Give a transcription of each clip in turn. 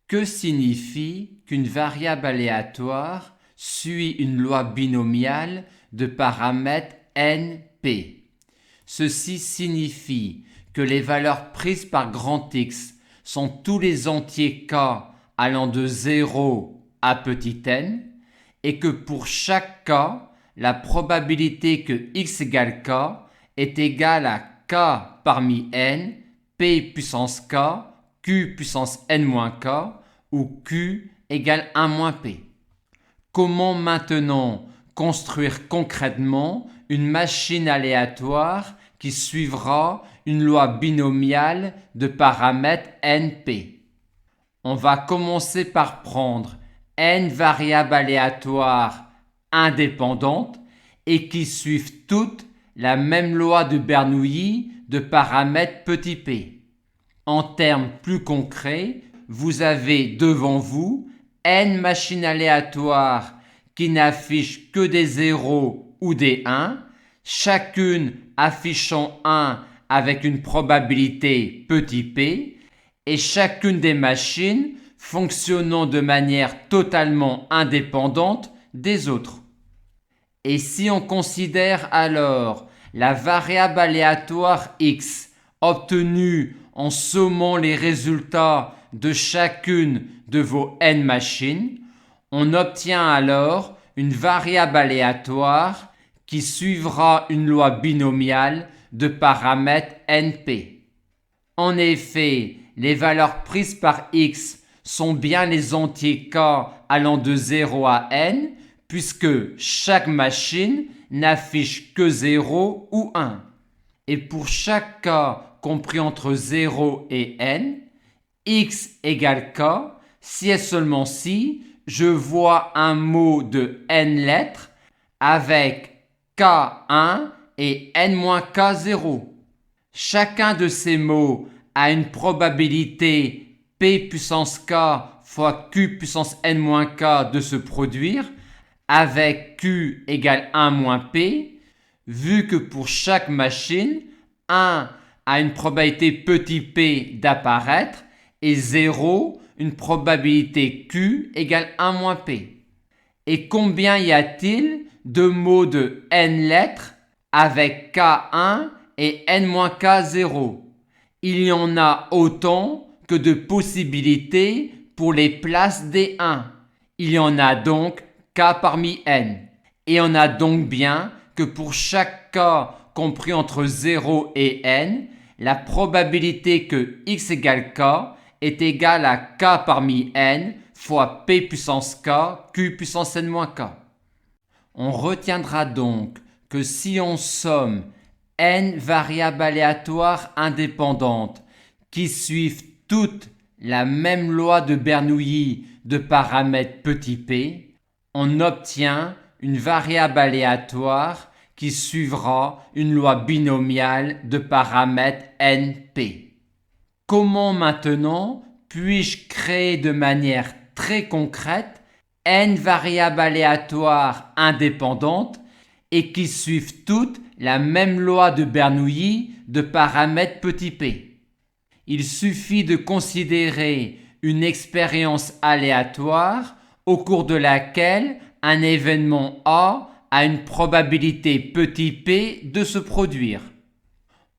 Que signifie qu'une variable aléatoire suit une loi binomiale de paramètres NP? Ceci signifie que les valeurs prises par grand X sont tous les entiers K allant de 0 à petit n et que pour chaque K, la probabilité que X égale K est égale à K parmi n, P puissance K, Q puissance n moins K ou Q égale 1 moins P. Comment maintenant construire concrètement une machine aléatoire qui suivra une loi binomiale de paramètres NP? On va commencer par prendre n variables aléatoires indépendantes et qui suivent toutes la même loi de Bernoulli de paramètres petit p. En termes plus concrets, vous avez devant vous n machines aléatoires qui n'affichent que des 0 ou des 1, chacune affichant 1 avec une probabilité petit p, et chacune des machines fonctionnant de manière totalement indépendante des autres. Et si on considère alors la variable aléatoire x obtenue en sommant les résultats de chacune de vos n machines, on obtient alors une variable aléatoire qui suivra une loi binomiale de paramètres NP. En effet, les valeurs prises par x sont bien les entiers k allant de 0 à n, puisque chaque machine n'affiche que 0 ou 1. Et pour chaque k compris entre 0 et n, x égale k, si et seulement si je vois un mot de n lettres avec k1 et n-k0. Chacun de ces mots a une probabilité p puissance k fois q puissance n-k de se produire avec q égale 1 moins p, vu que pour chaque machine, 1 a une probabilité petit p d'apparaître et 0 une probabilité q égale 1 moins p. Et combien y a-t-il de mots de n lettres avec k1 et n-k0? Il y en a autant que de possibilités pour les places des 1. Il y en a donc k parmi n. Et on a donc bien que pour chaque k compris entre 0 et n, la probabilité que x égale k est égale à k parmi n fois p puissance k, q puissance n-k. On retiendra donc que si on somme n variables aléatoires indépendantes qui suivent toutes la même loi de Bernoulli de paramètres petit p, on obtient une variable aléatoire qui suivra une loi binomiale de paramètres NP. Comment maintenant puis-je créer de manière très concrète n variables aléatoires indépendantes et qui suivent toutes la même loi de Bernoulli de paramètres petit p? Il suffit de considérer une expérience aléatoire au cours de laquelle un événement A a une probabilité petit p de se produire.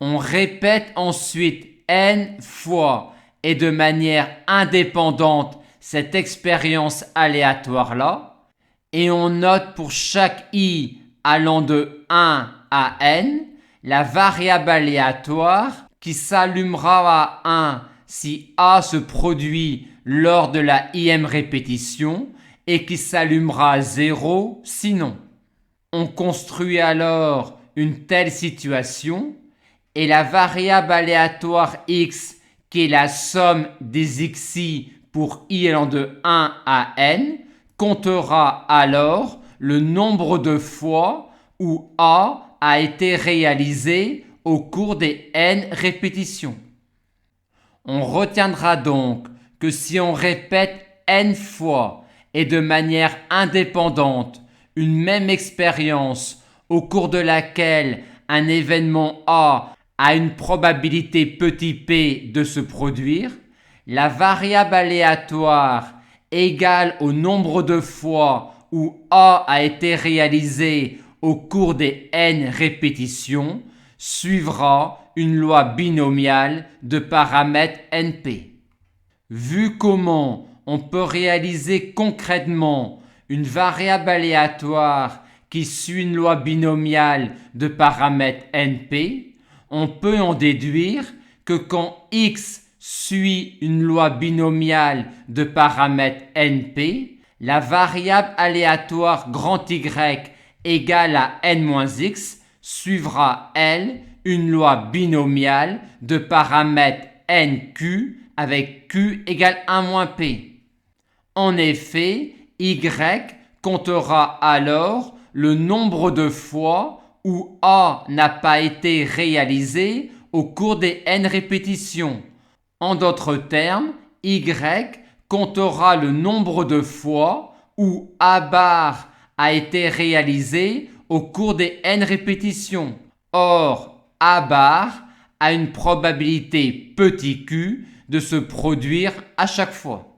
On répète ensuite n fois et de manière indépendante cette expérience aléatoire-là et on note pour chaque i allant de 1 à n la variable aléatoire qui s'allumera à 1 si A se produit lors de la ième répétition et qui s'allumera à 0 sinon. On construit alors une telle situation et la variable aléatoire x qui est la somme des xi pour i allant de 1 à n comptera alors le nombre de fois où A a été réalisé au cours des n répétitions. On retiendra donc que si on répète n fois et de manière indépendante une même expérience au cours de laquelle un événement A a une probabilité petit p de se produire, la variable aléatoire égale au nombre de fois où A a été réalisé au cours des n répétitions, suivra une loi binomiale de paramètres NP. Vu comment on peut réaliser concrètement une variable aléatoire qui suit une loi binomiale de paramètres NP, on peut en déduire que quand x suit une loi binomiale de paramètres NP, la variable aléatoire grand Y égale à n-x suivra, elle, une loi binomiale de paramètres NQ avec Q égale 1-P. En effet, Y comptera alors le nombre de fois où A n'a pas été réalisé au cours des n répétitions. En d'autres termes, Y comptera le nombre de fois où A bar a été réalisé au cours des n répétitions. Or, A bar a une probabilité petit q de se produire à chaque fois.